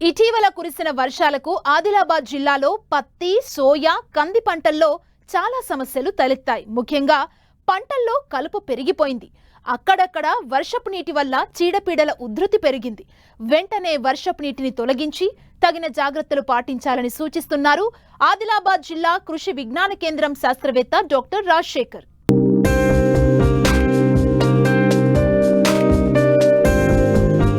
ఇటీవల కురిసిన వర్షాలకు ఆదిలాబాద్ జిల్లాలో పత్తి, సోయా, కంది పంటల్లో చాలా సమస్యలు తలెత్తాయి. ముఖ్యంగా పంటల్లో కలుపు పెరిగిపోయింది. అక్కడక్కడ వర్షపు నీటి వల్ల చీడపీడల ఉధృతి పెరిగింది. వెంటనే వర్షపు నీటిని తొలగించి తగిన జాగ్రత్తలు పాటించాలని సూచిస్తున్నారు ఆదిలాబాద్ జిల్లా కృషి విజ్ఞాన కేంద్రం శాస్త్రవేత్త డాక్టర్ రాజశేఖర్.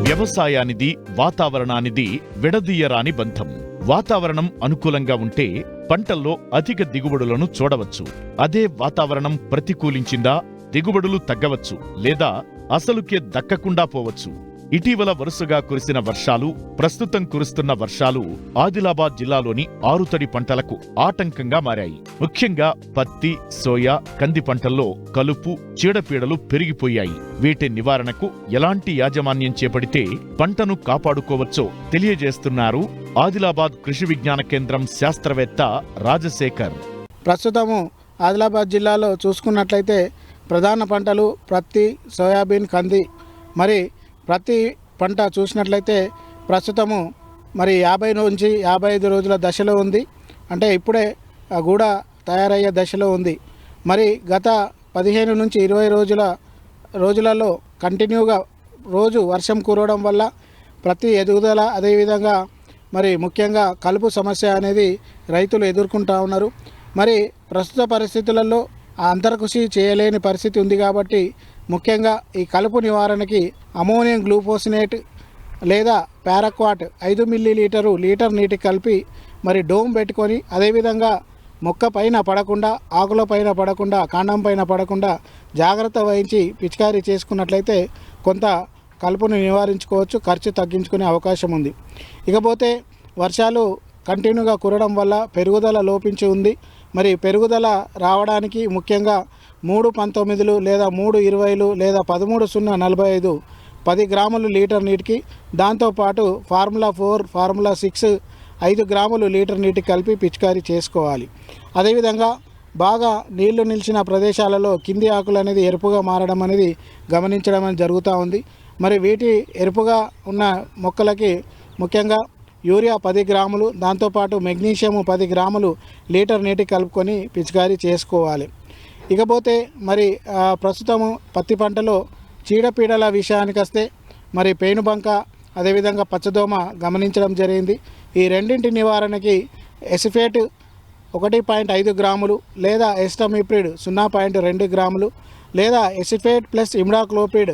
వ్యవసాయానిది వాతావరణానిది విడదీయరాని బంధం. వాతావరణం అనుకూలంగా ఉంటే పంటల్లో అధిక దిగుబడులను చూడవచ్చు. అదే వాతావరణం ప్రతికూలించిందా దిగుబడులు తగ్గవచ్చు లేదా అసలుకే దక్కకుండా పోవచ్చు. ఇటీవల వరుసగా కురిసిన వర్షాలు, ప్రస్తుతం కురుస్తున్న వర్షాలు ఆదిలాబాద్ జిల్లాలోని ఆరుతడి పంటలకు ఆటంకంగా మారాయి. ముఖ్యంగా పత్తి, సోయా, కంది పంటల్లో కలుపు, చీడపీడలు పెరిగిపోయాయి. వీటి నివారణకు ఎలాంటి యాజమాన్యం చేపడితే పంటను కాపాడుకోవచ్చో తెలియజేస్తున్నారు ఆదిలాబాద్ కృషి విజ్ఞాన కేంద్రం శాస్త్రవేత్త రాజశేఖర్. ప్రస్తుతము ఆదిలాబాద్ జిల్లాలో చూసుకున్నట్లయితే ప్రధాన పంటలు పత్తి, సోయాబీన్, కంది. మరి ప్రతి పంట చూసినట్లయితే ప్రస్తుతము మరి 50 నుంచి 55 రోజుల దశలో ఉంది. అంటే ఇప్పుడే గూడ తయారయ్యే దశలో ఉంది. మరి గత 15 నుంచి 20 రోజులలో కంటిన్యూగా రోజు వర్షం కురవడం వల్ల ప్రతి ఎదుగుదల, అదేవిధంగా మరి ముఖ్యంగా కలుపు సమస్య అనేది రైతులు ఎదుర్కొంటూ ఉన్నారు. మరి ప్రస్తుత పరిస్థితులలో అంతర్కృషి చేయలేని పరిస్థితి ఉంది కాబట్టి ముఖ్యంగా ఈ కలుపు నివారణకి అమోనియం గ్లూఫోసినేట్ లేదా పారాక్వాట్ 5 మిల్లీలీటరు లీటర్ నీటికి కలిపి మరి డోమ్ పెట్టుకొని, అదేవిధంగా మొక్క పైన పడకుండా, ఆకుల పైన పడకుండా, కాండం పైన పడకుండా జాగ్రత్త వహించి పిచికారీ చేసుకున్నట్లయితే కొంత కలుపును నివారించుకోవచ్చు, ఖర్చు తగ్గించుకునే అవకాశం ఉంది. ఇకపోతే వర్షాలు కంటిన్యూగా కురవడం వల్ల పెరుగుదల లోపించి ఉంది. మరి పెరుగుదల రావడానికి ముఖ్యంగా 3-19 లేదా 3-20 లేదా 13-0-45 10 గ్రాములు లీటర్ నీటికి, దాంతోపాటు ఫార్ములా 4, ఫార్ములా 6 5 గ్రాములు లీటర్ నీటికి కలిపి పిచికారీ చేసుకోవాలి. అదేవిధంగా బాగా నీళ్లు నిలిచిన ప్రదేశాలలో కింది ఆకులు అనేది ఎరుపుగా మారడం అనేది గమనించడం అనేది జరుగుతూ ఉంది. మరి వీటి ఎరుపుగా ఉన్న మొక్కలకి ముఖ్యంగా యూరియా 10 గ్రాములు, దాంతోపాటు మెగ్నీషియం 10 గ్రాములు లీటర్ నీటికి కలుపుకొని పిచికారీ చేసుకోవాలి. ఇకపోతే మరి ప్రస్తుతము పత్తి పంటలో చీడపీడల విషయానికి వస్తే మరి పేనుబంక, అదేవిధంగా పచ్చదోమ గమనించడం జరిగింది. ఈ రెండింటి నివారణకి ఎసిఫేట్ 1.5 గ్రాములు లేదా ఎస్టమిప్రిడ్ 0.2 గ్రాములు లేదా ఎసిఫేట్ ప్లస్ ఇమ్డాక్లోపిడ్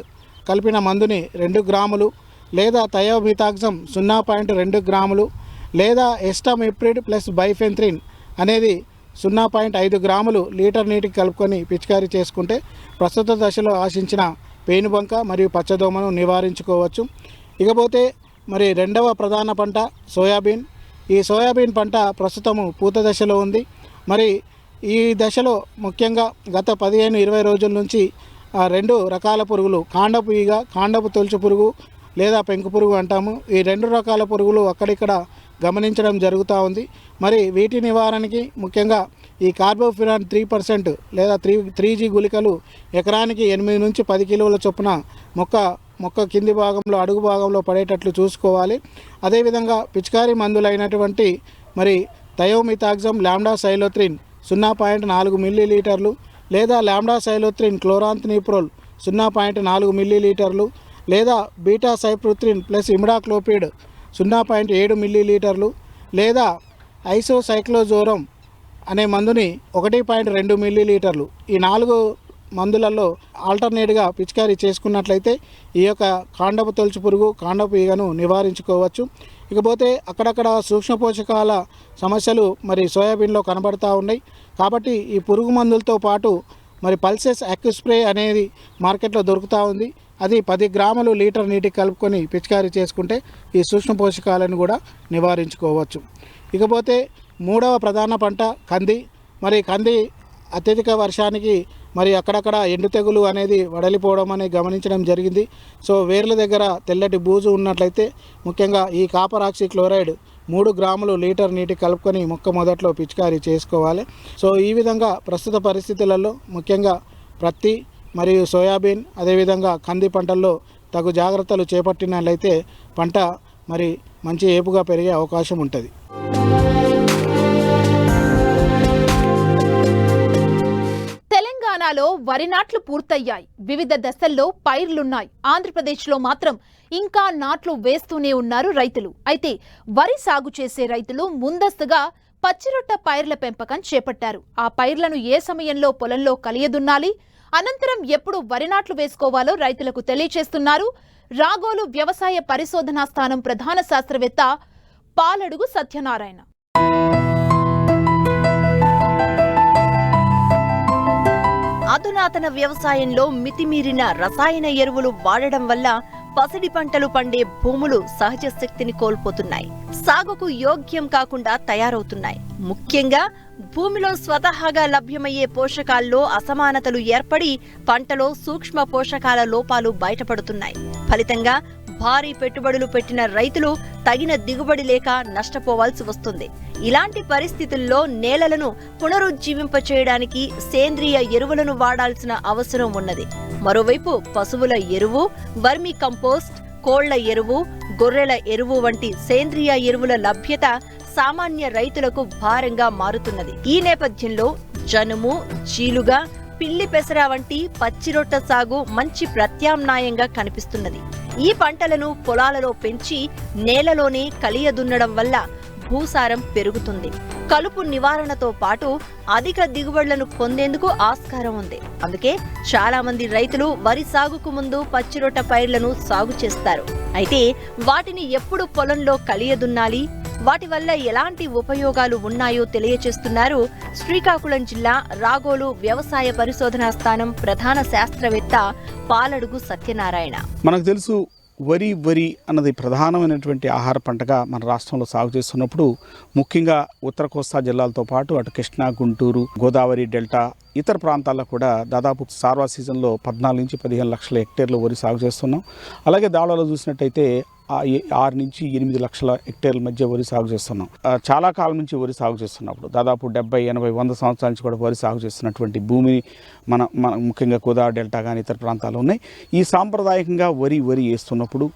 కలిపిన మందుని 2 గ్రాములు లేదా థయోమిథాక్సమ్ 0.2 గ్రాములు లేదా ఎస్టమిప్రిడ్ ప్లస్ బైఫెంత్రిన్ అనేది 0.5 గ్రాములు లీటర్ నీటికి కలుపుకొని పిచికారీ చేసుకుంటే ప్రస్తుత దశలో ఆశించిన పేనుబంక మరియు పచ్చదోమను నివారించుకోవచ్చు. ఇకపోతే మరి రెండవ ప్రధాన పంట సోయాబీన్. ఈ సోయాబీన్ పంట ప్రస్తుతము పూత దశలో ఉంది. మరి ఈ దశలో ముఖ్యంగా గత 15-20 రోజుల నుంచి 2 రకాల పురుగులు, కాండపు ఈగ, కాండపు తొలుచు పురుగు లేదా పెంకు పురుగు అంటాము, ఈ 2 రకాల పురుగులు అక్కడిక్కడ గమనించడం జరుగుతూ ఉంది. మరి వీటి నివారణకి ముఖ్యంగా ఈ కార్బోఫిరాన్ 3% లేదా 3G గుళికలు ఎకరానికి 8 నుంచి 10 కిలోల చొప్పున మొక్క కింది భాగంలో, అడుగు భాగంలో పడేటట్లు చూసుకోవాలి. అదేవిధంగా పిచికారీ మందులైనటువంటి మరి థయోమిథాక్సమ్ లాంబ్డాసైలోత్రిన్ 0.4 మిల్లీలీటర్లు లేదా లాంబ్డాసైలోత్రిన్ క్లోరాంథనిప్రోల్ 0.4 మిల్లీలీటర్లు లేదా బీటా సైప్రుత్రిన్ ప్లస్ ఇమిడాక్లోపిడ్ 0.7 మిల్లీలీటర్లు లేదా ఐసోసైక్లోజోరం అనే మందుని 1.2 మిల్లీలీటర్లు, ఈ 4 మందులలో ఆల్టర్నేట్గా పిచికారీ చేసుకున్నట్లయితే ఈ యొక్క కాండపు తొలుచు పురుగు, కాండపు ఈగను నివారించుకోవచ్చు. ఇకపోతే అక్కడక్కడ సూక్ష్మ పోషకాల సమస్యలు మరి సోయాబీన్లో కనబడతా ఉన్నాయి. కాబట్టి ఈ పురుగు మందులతో పాటు మరి పల్సెస్ అక్యుస్ప్రే అనేది మార్కెట్లో దొరుకుతూ ఉంది. అది 10 గ్రాములు లీటర్ నీటికి కలుపుకొని పిచికారీ చేసుకుంటే ఈ సూక్ష్మ పోషకాలను కూడా నివారించుకోవచ్చు. ఇకపోతే మూడవ ప్రధాన పంట కంది. మరి కంది అత్యధిక వర్షానికి మరి అక్కడక్కడ ఎండు తెగులు అనేది వడలిపోవడం అనేది గమనించడం జరిగింది. సో వేర్ల దగ్గర తెల్లటి బూజు ఉన్నట్లయితే ముఖ్యంగా ఈ కాపర్ ఆక్సీ క్లోరైడ్ 3 గ్రాములు లీటర్ నీటికి కలుపుకొని మొక్క మొదట్లో పిచికారీ చేసుకోవాలి. సో ఈ విధంగా ప్రస్తుత పరిస్థితులలో ముఖ్యంగా ప్రత్తి మరియు సోయాబీన్, అదేవిధంగా కంది పంటల్లో తగు జాగ్రత్తలు చేపట్టినట్లయితే పంట మరి మంచి ఏపుగా పెరిగే అవకాశం ఉంటుంది. తెలంగాణలో వరి నాట్లు పూర్తయ్యాయి. వివిధ దశల్లో పైర్లున్నాయి. ఆంధ్రప్రదేశ్లో మాత్రం ఇంకా నాట్లు వేస్తూనే ఉన్నారు రైతులు. అయితే వరి సాగు చేసే రైతులు ముందస్తుగా పచ్చిరొట్ట పైర్ల పెంపకం చేపట్టారు. ఆ పైర్లను ఏ సమయంలో పొలంలో కలియదున్నాలి, అనంతరం ఎప్పుడు వరి నాట్లు వేసుకోవాలో రైతులకు తెలియచేస్తున్నారు రాగోలు వ్యవసాయ పరిశోధనా స్థానం ప్రధాన శాస్త్రవేత్త పాలడుగు సత్యనారాయణ. అధునాతన వ్యవసాయంలో మితిమీరిన రసాయన ఎరువులు వాడడం వల్ల పసిడి పంటలు పండే భూములు సహజ శక్తిని కోల్పోతున్నాయి, సాగుకు యోగ్యం కాకుండా తయారవుతున్నాయి. ముఖ్యంగా భూమిలో స్వతహాగా లభ్యమయ్యే పోషకాల్లో అసమానతలు ఏర్పడి పంటలో సూక్ష్మ పోషకాల లోపాలు బయటపడుతున్నాయి. ఫలితంగా భారీ పెట్టుబడులు పెట్టిన రైతులు తగిన దిగుబడి లేక నష్టపోవాల్సి వస్తుంది. ఇలాంటి పరిస్థితుల్లో నేలలను పునరుజ్జీవింపచేయడానికి సేంద్రియ ఎరువులను వాడాల్సిన అవసరం ఉన్నది. మరోవైపు పశువుల ఎరువు, వర్మి కంపోస్ట్, కోళ్ల ఎరువు, గొర్రెల ఎరువు వంటి సేంద్రియ ఎరువుల లభ్యత సామాన్య రైతులకు భారంగా మారుతున్నది. ఈ నేపథ్యంలో జనుము, జీలుగా, పిల్లి పెసర వంటి పచ్చిరొట్ట సాగు మంచి ప్రత్యామ్నాయంగా కనిపిస్తున్నది. ఈ పంటలను పొలాలలో పెంచి నేలలోనే కలియదున్నడం వల్ల భూసారం పెరుగుతుంది. కలుపు నివారణతో పాటు అధిక దిగుబడులను పొందేందుకు ఆస్కారం ఉంది. అందుకే చాలా మంది రైతులు వరి సాగుకు ముందు పచ్చిరొట్ట పైర్లను సాగు చేస్తారు. అయితే వాటిని ఎప్పుడు పొలంలో కలియదున్నాలి, వాటి వల్ల ఎలాంటి ఉపయోగాలు ఉన్నాయో తెలియచేస్తున్నారు శ్రీకాకుళం జిల్లా రాగోలు వ్యవసాయ పరిశోధనా స్థానం ప్రధాన శాస్త్రవేత్త పాలడుగు సత్యనారాయణ. మనకు తెలుసు, వరి అన్నది ప్రధానమైనటువంటి ఆహార పంటగా మన రాష్ట్రంలో సాగు చేస్తున్నప్పుడు ముఖ్యంగా ఉత్తర కోస్తా జిల్లాలతో పాటు అటు కృష్ణా, గుంటూరు, గోదావరి డెల్టా ఇతర ప్రాంతాల్లో కూడా దాదాపు సార్వా సీజన్లో 14 నుంచి 15 లక్షల హెక్టేర్లు వరి సాగు చేస్తున్నాం. అలాగే దావలో చూసినట్టయితే 6 నుంచి 8 లక్షల హెక్టేర్ల మధ్య వరి సాగు చేస్తున్నాం. చాలా కాలం నుంచి వరి సాగు చేస్తున్నప్పుడు దాదాపు 70, 80, 100 సంవత్సరాల నుంచి కూడా వరి సాగు చేస్తున్నటువంటి భూమి మన ముఖ్యంగా గోదావరి డెల్టా కానీ ఇతర ప్రాంతాలు ఉన్నాయి. ఈ సాంప్రదాయకంగా వరి వేస్తున్నప్పుడు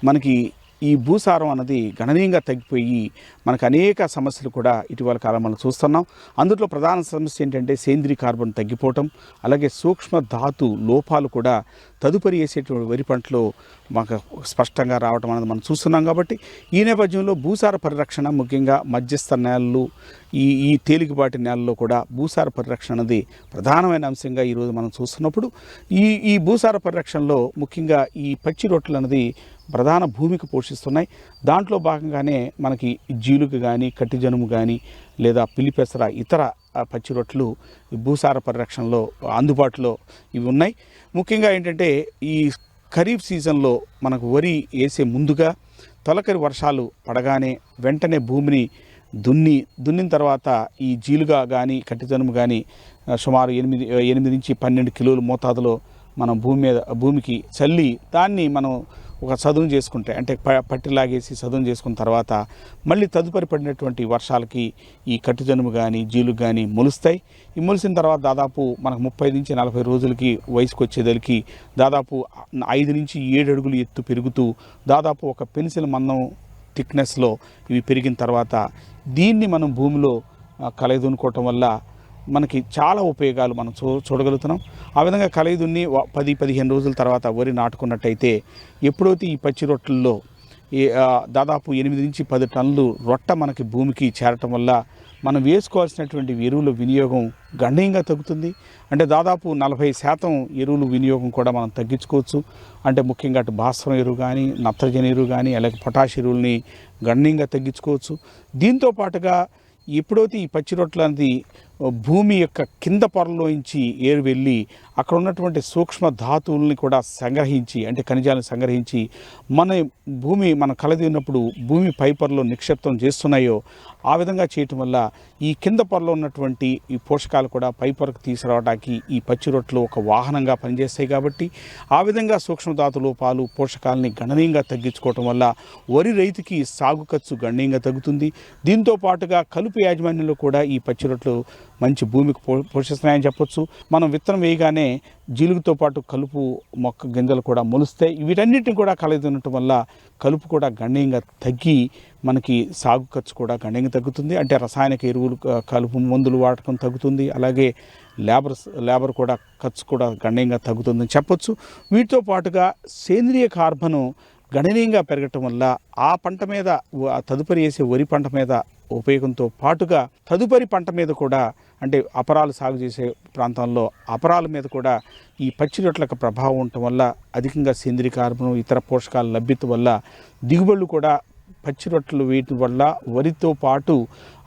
మనకి ఈ భూసారం అన్నది గణనీయంగా తగ్గిపోయి మనకు అనేక సమస్యలు కూడా ఇటీవల కాలం మనం చూస్తున్నాం. అందులో ప్రధాన సమస్య ఏంటంటే సేంద్రీయ కార్బన్ తగ్గిపోవటం, అలాగే సూక్ష్మ ధాతు లోపాలు కూడా తదుపరి వేసేటువంటి వరి పంటలో మాకు స్పష్టంగా రావటం అనేది మనం చూస్తున్నాం. కాబట్టి ఈ నేపథ్యంలో భూసార పరిరక్షణ, ముఖ్యంగా మధ్యస్థ నేలలు, ఈ తేలికపాటి నేలల్లో కూడా భూసార పరిరక్షణ అనేది ప్రధానమైన అంశంగా ఈరోజు మనం చూస్తున్నప్పుడు ఈ భూసార పరిరక్షణలో ముఖ్యంగా ఈ పచ్చి రొట్టెలు అనేది ప్రధాన భూమికి పోషిస్తున్నాయి. దాంట్లో భాగంగానే మనకి జీలుగు కానీ, కట్టి జనుము కానీ, లేదా పిల్లిపెసర ఇతర పచ్చి రొట్టెలు భూసార పరిరక్షణలో అందుబాటులో ఇవి ఉన్నాయి. ముఖ్యంగా ఏంటంటే ఈ ఖరీఫ్ సీజన్లో మనకు వరి వేసే ముందుగా తొలకరి వర్షాలు పడగానే వెంటనే భూమిని దున్నిన తర్వాత ఈ జీలుగా కానీ, కట్టి జనుము కానీ సుమారు 8 నుంచి 12 కిలోల మోతాదులో మనం భూమికి చల్లి దాన్ని మనం ఒక సదును చేసుకుంటే, అంటే పట్టిలాగేసి సదును చేసుకున్న తర్వాత మళ్ళీ తదుపరి పడినటువంటి వర్షాలకి ఈ కట్టుజనుము కానీ, జీలుగు కానీ మొలుస్తాయి. ఈ మొలిసిన తర్వాత దాదాపు మనకు 30 నుంచి 40 రోజులకి వయసుకు వచ్చేదలికి దాదాపు 5 నుంచి 7 అడుగులు ఎత్తు పెరుగుతూ దాదాపు ఒక పెన్సిల్ మందం థిక్నెస్లో ఇవి పెరిగిన తర్వాత దీన్ని మనం భూమిలో కలయిదునుకోవటం వల్ల మనకి చాలా ఉపయోగాలు మనం చూడగలుగుతున్నాం. ఆ విధంగా కలయిదున్ని 10-15 రోజుల తర్వాత వరి నాటుకున్నట్టయితే ఎప్పుడైతే ఈ పచ్చి రొట్టెల్లో దాదాపు 8 నుంచి 10 టన్నులు రొట్ట మనకి భూమికి చేరటం వల్ల మనం వేసుకోవాల్సినటువంటి ఎరువుల వినియోగం గణనీయంగా తగ్గుతుంది. అంటే దాదాపు 40% ఎరువుల వినియోగం కూడా మనం తగ్గించుకోవచ్చు. అంటే ముఖ్యంగా అటు భాస్వరం ఎరువు కానీ, నత్రజని ఎరువు కానీ, అలాగే పొటాష్ ఎరువుల్ని గణనీయంగా తగ్గించుకోవచ్చు. దీంతో పాటుగా ఎప్పుడైతే ఈ పచ్చి రొట్టెలు అనేది భూమి యొక్క కింద పొరలోంచి ఏరు వెళ్ళి అక్కడ ఉన్నటువంటి సూక్ష్మ ధాతువుల్ని కూడా సంగ్రహించి, అంటే ఖనిజాలను సంగ్రహించి మనం కలదిన్నప్పుడు భూమి పై పొరలో నిక్షిప్తం చేస్తున్నాయో ఆ విధంగా చేయటం వల్ల ఈ కింద పొరలో ఉన్నటువంటి ఈ పోషకాలు కూడా పై పొరకు తీసుకురావడానికి ఈ పచ్చి రొట్టెలు ఒక వాహనంగా పనిచేస్తాయి. కాబట్టి ఆ విధంగా సూక్ష్మధాతు లోపాలు, పోషకాలని గణనీయంగా తగ్గించుకోవటం వల్ల వరి రైతుకి సాగు ఖర్చు గణనీయంగా తగ్గుతుంది. దీంతో పాటుగా కలుపు యాజమాన్యంలో కూడా ఈ పచ్చి రొట్టెలు మంచి భూమికి పోషిస్తున్నాయని చెప్పొచ్చు. మనం విత్తనం వేయగానే జీలుగుతో పాటు కలుపు మొక్క గింజలు కూడా మొలుస్తాయి. వీటన్నిటిని కూడా కలగదనటం వల్ల కలుపు కూడా గణనీయంగా తగ్గి మనకి సాగు ఖర్చు కూడా గణనీయంగా తగ్గుతుంది. అంటే రసాయనిక ఎరువులు కలుపు మందులు వాడకం తగ్గుతుంది. అలాగే లేబర్ కూడా ఖర్చు కూడా గణనీయంగా తగ్గుతుందని చెప్పొచ్చు. వీటితో పాటుగా సేంద్రియ కార్బను గణనీయంగా పెరగటం వల్ల ఆ పంట మీద తదుపరి వేసే వరి పంట మీద ఉపయోగంతో పాటుగా తదుపరి పంట మీద కూడా అంటే అపరాలు సాగు చేసే ప్రాంతాల్లో అపరాల మీద కూడా ఈ పచ్చి రొట్టెల ప్రభావం ఉండటం వల్ల అధికంగా సేంద్రియ కార్బను ఇతర పోషకాల లభ్యత వల్ల దిగుబడులు కూడా పచ్చి రొట్టెలు వేయటం వల్ల వరితో పాటు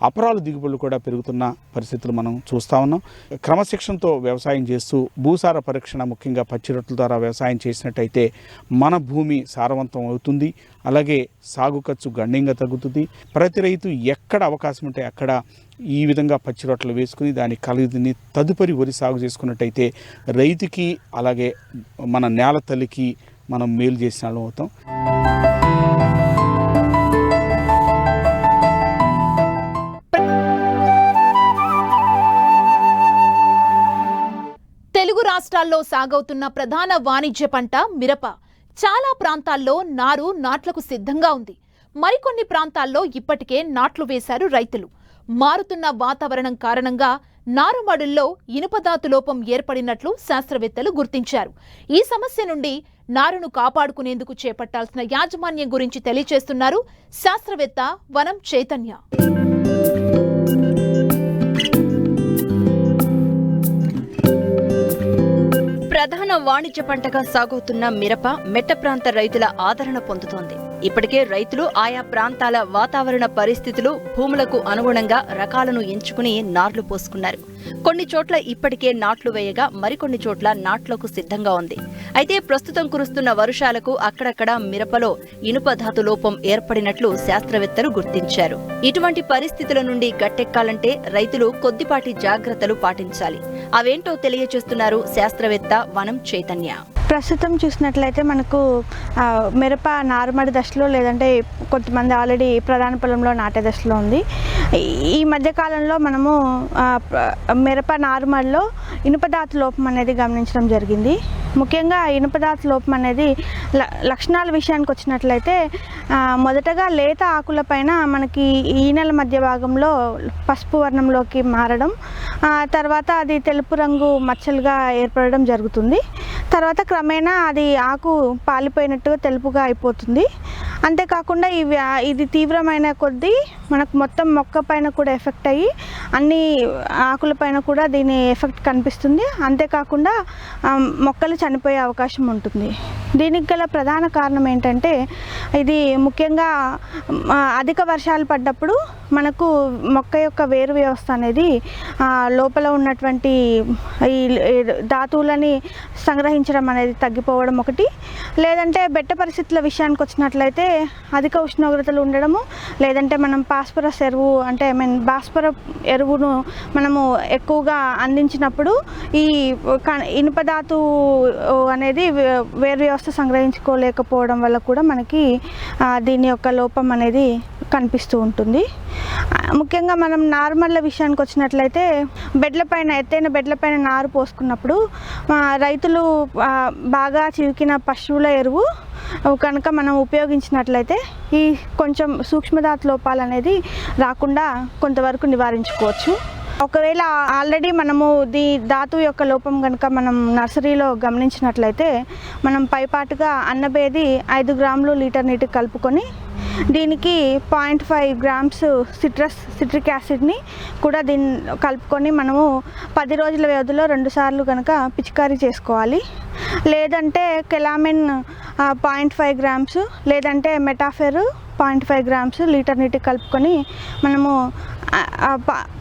అపరాలు దిగుబడులు కూడా పెరుగుతున్న పరిస్థితులు మనం చూస్తూ ఉన్నాం. క్రమశిక్షణతో వ్యవసాయం చేస్తూ భూసార పరీక్షణ ముఖ్యంగా పచ్చి రొట్టెల ద్వారా వ్యవసాయం చేసినట్టయితే మన భూమి సారవంతం అవుతుంది. అలాగే సాగు ఖర్చు గణనీయంగా తగ్గుతుంది. ప్రతి రైతు ఎక్కడ అవకాశం ఉంటే అక్కడ ఈ విధంగా పచ్చి రొట్టెలు వేసుకుని దాన్ని కలిగిని తదుపరి వరి సాగు చేసుకున్నట్టయితే రైతుకి అలాగే మన నేల తల్లికి మనం మేలు చేసిన వాళ్ళం అవుతాం. తెలుగు రాష్ట్రాల్లో సాగవుతున్న ప్రధాన వాణిజ్య పంట మిరప. చాలా ప్రాంతాల్లో నారు నాట్లకు సిద్ధంగా ఉంది. మరికొన్ని ప్రాంతాల్లో ఇప్పటికే నాట్లు వేశారు రైతులు. మారుతున్న వాతావరణం కారణంగా నారుమడుల్లో ఇనుపధాతు లోపం ఏర్పడినట్లు శాస్త్రవేత్తలు గుర్తించారు. ఈ సమస్య నుండి నారును కాపాడుకునేందుకు చేపట్టాల్సిన యాజమాన్యం గురించి తెలియజేస్తున్నారు శాస్త్రవేత్త వనం చైతన్య. ప్రధాన వాణిజ్య పంటగా సాగుతున్న మిరప మెట్ట ప్రాంత రైతుల ఆదరణ పొందుతోంది. ఇప్పటికే రైతులు ఆయా ప్రాంతాల వాతావరణ పరిస్థితులు భూములకు అనుగుణంగా రకాలను ఎంచుకుని నార్లు పోసుకున్నారు. కొన్ని చోట్ల ఇప్పటికే నాట్లు వేయగా మరికొన్ని చోట్ల నాట్లకు సిద్ధంగా ఉంది. అయితే ప్రస్తుతం కురుస్తున్న వర్షాలకు అక్కడక్కడ మిరపలో ఇనుప ధాతు లోపం ఏర్పడినట్లు శాస్త్రవేత్తలు గుర్తించారు. ఇటువంటి పరిస్థితుల నుండి గట్టెక్కాలంటే రైతులు కొద్దిపాటి జాగ్రత్తలు పాటించాలి. అవేంటో తెలియజేస్తున్నారు శాస్త్రవేత్త వనం చైతన్య. ప్రస్తుతం చూసినట్లయితే మనకు మిరప నారుమడి దశలో లేదంటే కొంతమంది ఆల్రెడీ ప్రధాన పొలంలో నాటే దశలో ఉంది. ఈ మధ్యకాలంలో మనము మిరప నారుమడిలో ఇనుపధాతు లోపం అనేది గమనించడం జరిగింది. ముఖ్యంగా ఇనుపధాతు లోపం అనేది లక్షణాల విషయానికి వచ్చినట్లయితే మొదటగా లేత ఆకులపైన మనకి ఈనెల మధ్య భాగంలో పసుపు వర్ణంలోకి మారడం, తర్వాత అది తెలుపు రంగు మచ్చలుగా ఏర్పడడం జరుగుతుంది. తర్వాత క్రమేణా అది ఆకు పాలిపోయినట్టుగా తెలుపుగా అయిపోతుంది. అంతేకాకుండా ఇది తీవ్రమైన కొద్దీ మనకు మొత్తం మొక్క పైన కూడా ఎఫెక్ట్ అయ్యి అన్ని ఆకులపైన కూడా దీని ఎఫెక్ట్ కనిపిస్తుంది. అంతేకాకుండా మొక్కలు చనిపోయే అవకాశం ఉంటుంది. దీనికి గల ప్రధాన కారణం ఏంటంటే ఇది ముఖ్యంగా అధిక వర్షాలు పడ్డప్పుడు మనకు మొక్క యొక్క వేరు వ్యవస్థ అనేది లోపల ఉన్నటువంటి ఈ ధాతువులని సంగ్రహించడం అనేది తగ్గిపోవడం ఒకటి. లేదంటే బెట్ట పరిస్థితుల విషయానికి వచ్చినట్లయితే అధిక ఉష్ణోగ్రతలు ఉండడము, లేదంటే మనం భాస్వరస్ ఎరువు అంటే భాస్వర ఎరువును మనము ఎక్కువగా అందించినప్పుడు ఈ ఇనుపధాతు అనేది వేరు వ్యవస్థ సంగ్రహించుకోలేకపోవడం వల్ల కూడా మనకి దీని యొక్క లోపం అనేది కనిపిస్తూ ఉంటుంది. ముఖ్యంగా మనం నార్మల్ విషయానికి వచ్చినట్లయితే ఎత్తైన బెడ్లపైన నారు పోసుకున్నప్పుడు రైతులు బాగా చివికిన పశువుల ఎరువు కనుక మనం ఉపయోగించినట్లయితే ఈ కొంచెం సూక్ష్మధాతు లోపాలు అనేది రాకుండా కొంతవరకు నివారించుకోవచ్చు. ఒకవేళ ఆల్రెడీ మనము ధాతువు యొక్క లోపం కనుక మనం నర్సరీలో గమనించినట్లయితే మనం పైపాటుగా అన్నబేది 5 గ్రాములు లీటర్ నీటికి కలుపుకొని దీనికి 0.5 గ్రామ్స్ సిట్రిక్ యాసిడ్ని కూడా కలుపుకొని మనము 10 రోజుల వ్యవధిలో 2 సార్లు కనుక పిచికారీ చేసుకోవాలి. లేదంటే కెలామిన్ 0.5 గ్రామ్స్ లేదంటే మెటాఫెర్ 0.5 గ్రామ్స్ లీటర్ నీటికి కలుపుకొని మనము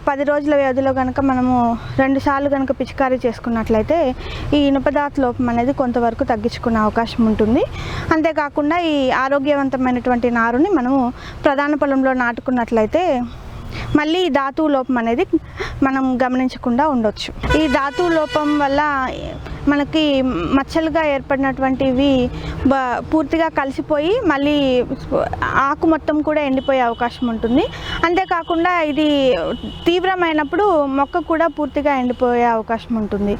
10 రోజుల వ్యవధిలో కనుక మనము 2 సార్లు కనుక పిచికారీ చేసుకున్నట్లయితే ఈ ఇనుపధాతు లోపం అనేది కొంతవరకు తగ్గించుకునే అవకాశం ఉంటుంది. అంతేకాకుండా ఈ ఆరోగ్యవంతమైనటువంటి నారుని మనము ప్రధాన పొలంలో నాటుకున్నట్లయితే మళ్ళీ ధాతువు లోపం అనేది మనం గమనించకుండా ఉండొచ్చు. ఈ ధాతువు లోపం వల్ల మనకి మచ్చలుగా ఏర్పడినటువంటివి పూర్తిగా కలిసిపోయి మళ్ళీ ఆకు మొత్తం కూడా ఎండిపోయే అవకాశం ఉంటుంది. అంతేకాకుండా ఇది తీవ్రమైనప్పుడు మొక్క కూడా పూర్తిగా ఎండిపోయే అవకాశం ఉంటుంది.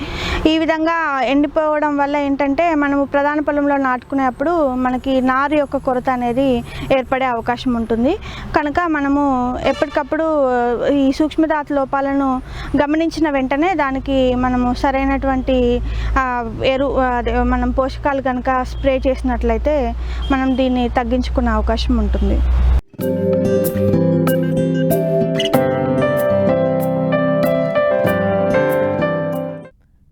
ఈ విధంగా ఎండిపోవడం వల్ల ఏంటంటే మనము ప్రధాన పొలంలో నాటుకునేప్పుడు మనకి నారు యొక్క కొరత అనేది ఏర్పడే అవకాశం ఉంటుంది. కనుక మనము ఎప్పటికప్పుడు ఈ సూక్ష్మధాతు లోపాలను గమనించిన వెంటనే దానికి మనము సరైనటువంటి మనం పోషకాలు కనుక స్ప్రే చేసినట్లయితే మనం దీన్ని తగ్గించుకునే అవకాశం ఉంటుంది.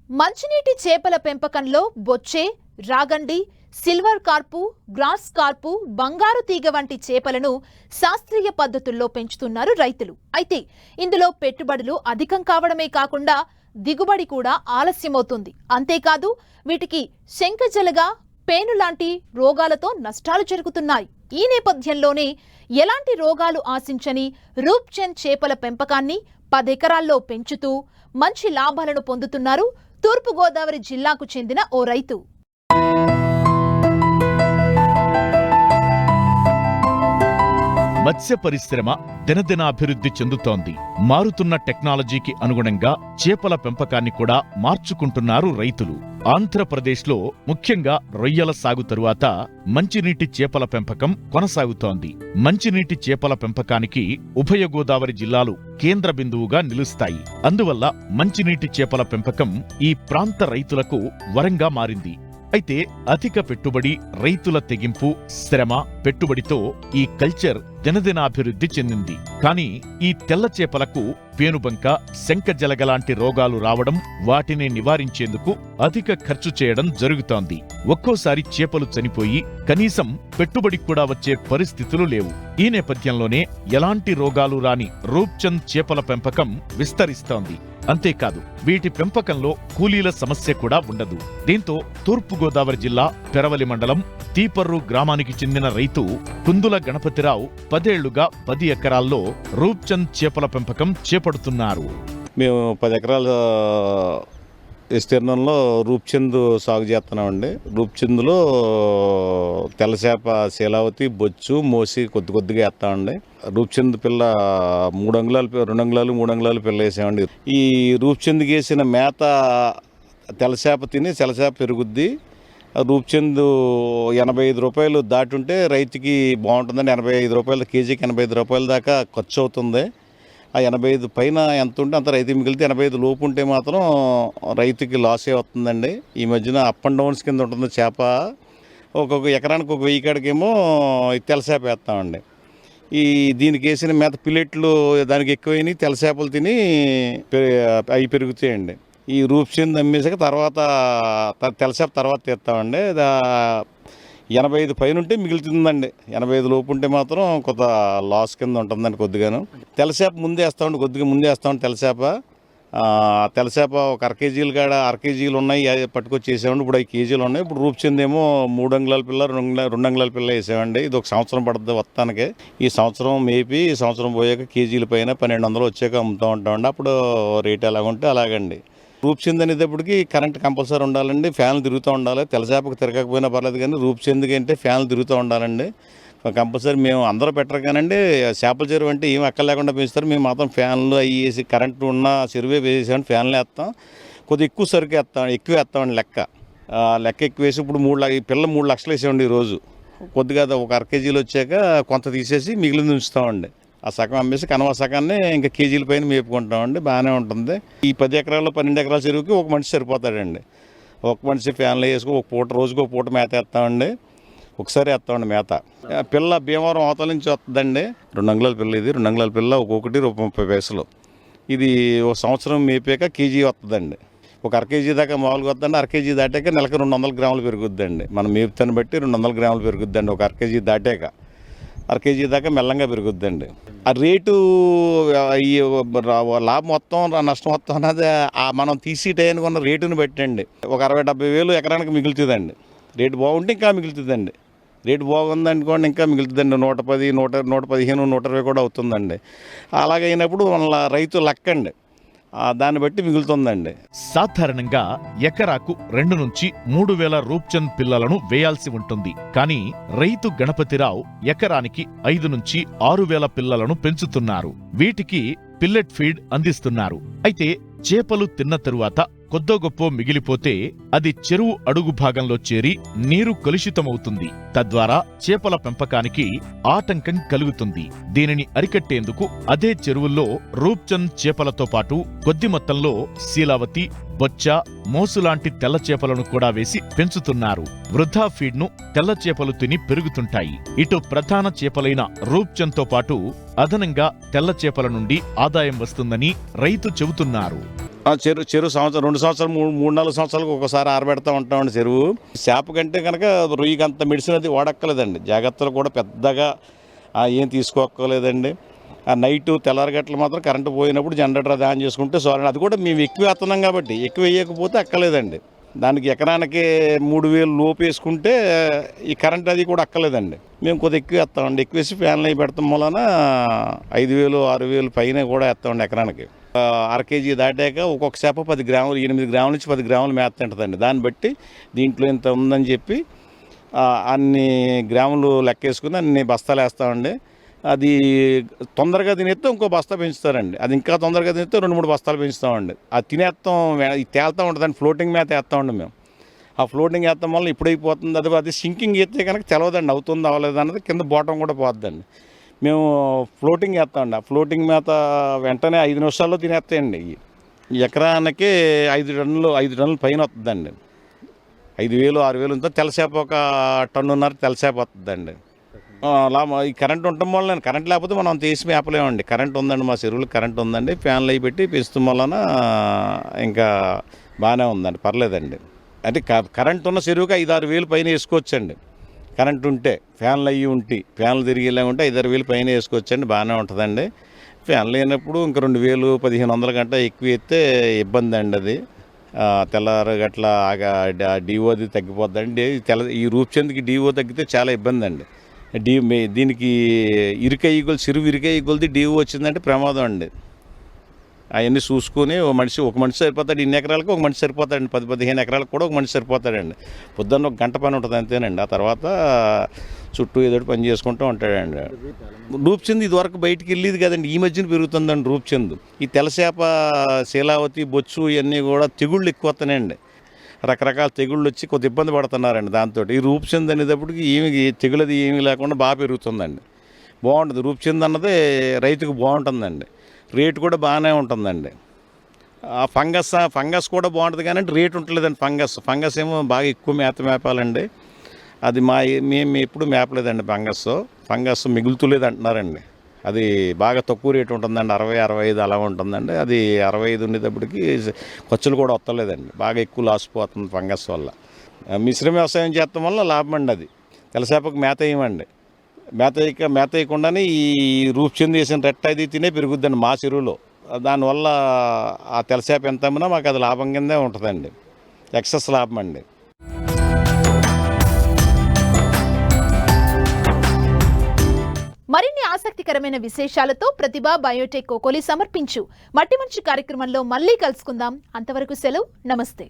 మంచినీటి చేపల పెంపకంలో బొచ్చే, రాగండి, సిల్వర్ కార్పు, గ్రాస్ కార్పు, బంగారు తీగ వంటి చేపలను శాస్త్రీయ పద్ధతుల్లో పెంచుతున్నారు రైతులు. అయితే ఇందులో పెట్టుబడులు అధికం కావడమే కాకుండా దిగుబడి కూడా ఆలస్యమవుతుంది. అంతేకాదు వీటికి శంఖజలగా, పేను లాంటి రోగాలతో నష్టాలు జరుగుతున్నాయి. ఈ నేపథ్యంలోనే ఎలాంటి రోగాలు ఆశించని రూప్చంద్ చేపల పెంపకాన్ని 10 ఎకరాల్లో పెంచుతూ మంచి లాభాలను పొందుతున్నారు తూర్పుగోదావరి జిల్లాకు చెందిన ఓ రైతు. మత్స్య పరిశ్రమ దినదినాభివృద్ధి చెందుతోంది. మారుతున్న టెక్నాలజీకి అనుగుణంగా చేపల పెంపకాన్ని కూడా మార్చుకుంటున్నారు రైతులు. ఆంధ్రప్రదేశ్లో ముఖ్యంగా రొయ్యల సాగు తరువాత మంచినీటి చేపల పెంపకం కొనసాగుతోంది. మంచినీటి చేపల పెంపకానికి ఉభయ గోదావరి జిల్లాలు కేంద్ర బిందువుగా నిలుస్తాయి. అందువల్ల మంచినీటి చేపల పెంపకం ఈ ప్రాంత రైతులకు వరంగా మారింది. అయితే అధిక పెట్టుబడి, రైతుల తెగింపు, శ్రమ, పెట్టుబడితో ఈ కల్చర్ దినదినాభివృద్ధి చెందింది. కానీ ఈ తెల్ల చేపలకు పేనుబంక, శంఖజలగలాంటి రోగాలు రావడం, వాటిని నివారించేందుకు అధిక ఖర్చు చేయడం జరుగుతోంది. ఒక్కోసారి చేపలు చనిపోయి కనీసం పెట్టుబడి కూడా వచ్చే పరిస్థితులు లేవు. ఈ నేపథ్యంలోనే ఎలాంటి రోగాలు రాని రూప్చంద్ చేపల పెంపకం విస్తరిస్తోంది. అంతేకాదు వీటి పెంపకంలో కూలీల సమస్య కూడా ఉండదు. దీంతో తూర్పుగోదావరి జిల్లా పెరవలి మండలం తీపర్రు గ్రామానికి చెందిన రైతు కుందుల గణపతిరావు 10 ఏళ్లుగా 10 ఎకరాల్లో రూప్చంద్ చేపల పెంపకం చేపడుతున్నారు. మేము 10 ఎకరాల విస్తీర్ణంలో రూప్చంద్ సాగు చేస్తున్నామండి. రూప్చంద్లో తెల్లచేప, శీలావతి, బొచ్చు, మోసి కొద్దిగా వేస్తామండి. రూప్చంద్ పిల్ల 3 అంగుళాలు, 2 అంగుళాలు, 3 అంగుళాలు పిల్ల వేసామండి. ఈ రూప్చంద్కి వేసిన మేత తెల్లచేప తిని తెల్లచేప పెరుగుద్ది. రూప్చంద్ 85 రూపాయలు దాటి ఉంటే రైతుకి బాగుంటుందండి. 85 రూపాయలు కేజీకి 85 రూపాయల దాకా ఖర్చు అవుతుంది. ఆ 85 పైన ఎంత ఉంటే అంత రైతుకి మిగిలితే 85 లోపు ఉంటే మాత్రం రైతుకి లాసే వస్తుందండి. ఈ మధ్యన అప్ అండ్ డౌన్స్ కింద ఉంటుంది చేప. ఒక్కొక్క ఎకరానికి 1000 కాడికేమో తెల్లచేప వేస్తామండి. దీనికి వేసిన మేత పిల్లెట్లు దానికి ఎక్కువైనాయి, తెల్లచేపలు తిని అవి పెరుగుతాయండి. ఈ రూప్చంద్ అమ్మేసాక తర్వాత తెల్లచేప తర్వాత తీస్తామండి. 85 పైన ఉంటే మిగులుతుందండి. 85 లోపు ఉంటే మాత్రం కొంత లాస్ కింద ఉంటుందండి కొద్దిగాను. తెల్లచేప ముందే వేస్తామండి, కొద్దిగా ముందే వేస్తామండి తెల్లచేప ఒక 1/2 కేజీలు కాడ 1/2 కేజీలు ఉన్నాయి, పట్టుకొచ్చి వేసామండి. ఇప్పుడు 5 కేజీలు ఉన్నాయి. ఇప్పుడు రూప్చంద్ ఏమో 3 అంగుళాల పిల్ల, 2 అంగుళాల పిల్ల వేసామండి. ఇది ఒక సంవత్సరం పడుతుంది వస్తానికి. ఈ సంవత్సరం మేపి సంవత్సరం పోయాక కేజీల పైన 1200 వచ్చాక అమ్ముతూ ఉంటామండి. అప్పుడు రేట్ ఎలాగుంటే అలాగండి. రూప్చంద్ అనేటప్పటికి కరెంట్ కంపల్సరీ ఉండాలండి, ఫ్యాన్లు తిరుగుతూ ఉండాలి. తెల్లచేపకు తిరగకపోయినా పర్లేదు కానీ రూప్చంద్కి అంటే ఫ్యాన్లు తిరుగుతూ ఉండాలండి కంపల్సరీ. మేము అందరూ పెట్టరు కానండి, చేపల చెరువు అంటే ఏం ఎక్కడ లేకుండా పెంచుతారు. మేము మాత్రం ఫ్యాన్లు అవి వేసి కరెంటు ఉన్న చెరువే వేసామండి. ఫ్యాన్లు వేస్తాం, కొద్దిగా ఎక్కువ సరుకు ఎక్కువ వేస్తామండి. లెక్క ఎక్కువ వేసి ఇప్పుడు ఈ పిల్ల 3 లక్షలు వేసామండి ఈరోజు. కొద్దిగా ఒక 1/2 కేజీలు వచ్చాక కొంత తీసేసి మిగిలింది ఉంచుతామండి. ఆ సగం అమ్మేసి కనవ సగాన్ని ఇంకా కేజీల పైన మేపుకుంటామండి. బాగానే ఉంటుంది. ఈ 10 ఎకరాల్లో 12 ఎకరాల చెరువుకి ఒక మనిషి సరిపోతాడండి. ఒక మనిషి ఫ్యాన్లు వేసుకుని ఒక పూట, రోజుకి ఒక పూట మేత వేస్తామండి. ఒకసారి వేస్తామండి మేత. పిల్ల భీమవరం అవతల నుంచి వస్తుందండి. 2 అంగుళాల పిల్ల. ఇది 2 అంగుళాల పిల్ల ఒక్కొక్కటి ₹30. ఇది ఒక సంవత్సరం మేపాక కేజీ వస్తుందండి. ఒక 1/2 కేజీ దాకా మామూలుగా వస్తుందండి. 1/2 కేజీ దాటాక నెలకు 200 గ్రాములు పెరుగుద్దండి. మనం మేపుతాన్ని బట్టి 200 గ్రాములు పెరుగుద్దండి. ఒక 1/2 కేజీ దాటాక 1/2 కేజీ దాకా మెల్లంగా పెరుగుద్దండి. ఆ రేటు లాభం మొత్తం నష్టం మొత్తం అన్నది మనం తీసి టైంకి ఉన్న రేటుని బట్టి అండి. ఒక 60-70 వేలు ఎకరానికి మిగులుతుందండి. రేటు బాగుంటే ఇంకా మిగులుతుందండి. రేటు బాగుంది అనుకోండి ఇంకా మిగులుతుందండి 110, 115, 120 కూడా అవుతుందండి. అలాగైనప్పుడు మన రైతు లక్కండి, దాన్ని బట్టి మిగులుతుందండి. సాధారణంగా ఎకరాకు 2 నుంచి 3 వేల రూప్చంద్ పిల్లలను వేయాల్సి ఉంటుంది. కానీ రైతు గణపతిరావు ఎకరానికి 5 నుంచి 6 వేల పిల్లలను పెంచుతున్నారు. వీటికి పిల్లెట్ ఫీడ్ అందిస్తున్నారు. అయితే చేపలు తిన్న తరువాత కొద్దో గొప్పో మిగిలిపోతే అది చెరువు అడుగు భాగంలో చేరి నీరు కలుషితమవుతుంది. తద్వారా చేపల పెంపకానికి ఆటంకం కలుగుతుంది. దీనిని అరికట్టేందుకు అదే చెరువుల్లో రూప్చంద్ చేపలతో పాటు కొద్ది మొత్తంలో శీలావతి, బొచ్చ, మోసులాంటి తెల్ల చేపలను కూడా వేసి పెంచుతున్నారు. వృధా ఫీడ్ను తెల్ల చేపలు తిని పెరుగుతుంటాయి. ఇటు ప్రధాన చేపలైన రూప్చంద్తో పాటు అదనంగా తెల్ల చేపల నుండి ఆదాయం వస్తుందని రైతు చెబుతున్నారు. చెరువు సంవత్సరం 2 సంవత్సరాలు 3-4 సంవత్సరాలకు ఒకసారి ఆరబెడతా ఉంటామండి. చెరువు చేప కంటే కనుక రొయ్యకి అంత మెడిసిన్ అది వాడక్కలేదండి. జాగ్రత్తలు కూడా పెద్దగా ఏం తీసుకోక్కర్లేదండి. నైటు తెల్లారగట్లు మాత్రం కరెంటు పోయినప్పుడు జనరేటర్ అది ఆన్ చేసుకుంటే చాలు. అది కూడా మేము ఎక్కువ వేస్తున్నాం కాబట్టి, ఎక్కువ వేయకపోతే అక్కలేదండి. దానికి ఎకరానికి 3,000 లోపు వేసుకుంటే ఈ కరెంట్ అది కూడా అక్కలేదండి. మేము కొద్దిగా ఎక్కువ వేస్తామండి. ఎక్కువ వేసి ఫ్యాన్లు అవి పెడతాం వలన 5,000, 6,000 పైన కూడా వేస్తామండి ఎకరానికి. 1/2 కేజీ దాటాక ఒక్కొక్క చేప 10 గ్రాములు, 8 గ్రాముల నుంచి 10 గ్రాములు మేత తింటుందండి. దాన్ని బట్టి దీంట్లో ఇంత ఉందని చెప్పి అన్ని గ్రాములు లెక్కేసుకుని అన్ని బస్తాలు వేస్తామండి. అది తొందరగా తినేస్తే ఇంకో బస్తా పెంచుతారండి. అది ఇంకా తొందరగా తినేస్తే 2-3 బస్తాలు పెంచుతామండి. అది తినేస్తాం, తేలుతూ ఉంటుందండి. ఫ్లోటింగ్ మేత వేస్తామండి మేము. ఆ ఫ్లోటింగ్ వేస్తాం వల్ల ఇప్పుడైపోతుంది. అది సింకింగ్ ఎత్తే కనుక తెలవదండి, అవుతుంది అవ్వలేదు అన్నది. కింద బాటం కూడా పోతుందండి. మేము ఫ్లోటింగ్ వేస్తామండి. ఆ ఫ్లోటింగ్ మేత వెంటనే 5 నిమిషాల్లో తినేస్తాయండి. ఈ ఎకరానికి 5 టన్నులు పైన వస్తుందండి. 5,000, 6,000 ఉంటే తెల్లసేప 1.5 టన్నున్నర తెల్లసేప వస్తుందండి. ఈ కరెంట్ ఉండటం వల్ల, కరెంట్ లేకపోతే మనం తీసి మేపలేమండి. కరెంట్ ఉందండి, మా చెరువులు కరెంట్ ఉందండి. ఫ్యాన్లు అవి పెట్టి పెంచడం వలన ఇంకా బాగానే ఉందండి, పర్లేదండి. అంటే కరెంట్ ఉన్న చెరువుకి 5-6 వేలు పైన వేసుకోవచ్చండి. కరెంట్ ఉంటే, ఫ్యాన్లు అవి ఉంటే, ఫ్యాన్లు తిరిగేలా ఉంటే 5-6 వేలు పైన వేసుకోవచ్చండి, బాగానే ఉంటుందండి. ఫ్యాన్లు లేనప్పుడు ఇంకా 2,000, 1,500 గంట ఎక్కువ ఎత్తే ఇబ్బంది అండి. అది తెల్లారు గట్ల డిఓది తగ్గిపోద్దండి. ఈ రూప్చంద్కి డిఓ తగ్గితే చాలా ఇబ్బంది అండి. దీనికి చెరువు ఇరుకయ్య కొలిది డిఓ వచ్చిందంటే ప్రమాదం అండి. అవన్నీ చూసుకొని ఒక మనిషి సరిపోతాడు. ఇన్ని ఎకరాలకు ఒక మనిషి సరిపోతాడండి. 10-15 ఎకరాలకు కూడా ఒక మనిషి సరిపోతాడండి. పొద్దున్న 1 గంట పని ఉంటుంది అంతేనండి. ఆ తర్వాత చుట్టూ ఏదో పని చేసుకుంటూ ఉంటాడండి. రూప్చంద్ ఇదివరకు బయటికి వెళ్ళేది కదండి, ఈ మధ్యన పెరుగుతుందండి రూప్చంద్. ఈ తెల్లసేప, శీలావతి, బొచ్చు ఇవన్నీ కూడా తెగుళ్ళు ఎక్కువ వస్తున్నాయండి. రకరకాల తెగుళ్ళు వచ్చి కొద్ది ఇబ్బంది పడుతున్నారండి దాంతో. ఈ రూప్చంద్ అనేటప్పటికి తెగులది ఏమీ లేకుండా బాగా పెరుగుతుందండి. బాగుంటుంది రూప్చంద్ అన్నది, రైతుకు బాగుంటుందండి. రేటు కూడా బాగానే ఉంటుందండి. ఆ ఫంగస్ కూడా బాగుంటుంది కానీ రేటు ఉంటలేదండి. ఫంగస్ ఏమో బాగా ఎక్కువ మేపాలండి. అది మేము ఎప్పుడు మేపలేదండి. ఫంగస్ మిగులుతులేదు అంటున్నారండి. అది బాగా తక్కువ రేటు ఉంటుందండి, 60-65 అలా ఉంటుందండి. అది 65 ఉండేటప్పటికి ఖర్చులు కూడా వస్తలేదండి. బాగా ఎక్కువ లాస్ పోతుంది ఫంగస్ వల్ల. మిశ్రమ వ్యవసాయం చేస్తాం వల్ల లాభం అండి. అది తెల్లసేపకు మేత వేయమండి. మేత వేయకుండానే ఈ రూప్చంద్ వేసిన రెట్ట అది తినే పెరుగుద్దండి మా చెరువులో. దానివల్ల ఆ తెల్లసేప ఎంత అమ్మినా మాకు అది లాభం కిందే ఉంటుందండి, ఎక్సెస్ లాభం అండి. మరిన్ని ఆసక్తికరమైన విశేషాలతో ప్రతిభ బయోటెక్ కోకోలి సమర్పించు మట్టి మంచి కార్యక్రమంలో మళ్ళీ కలుసుకుందాం. అంతవరకు సెలవు, నమస్తే.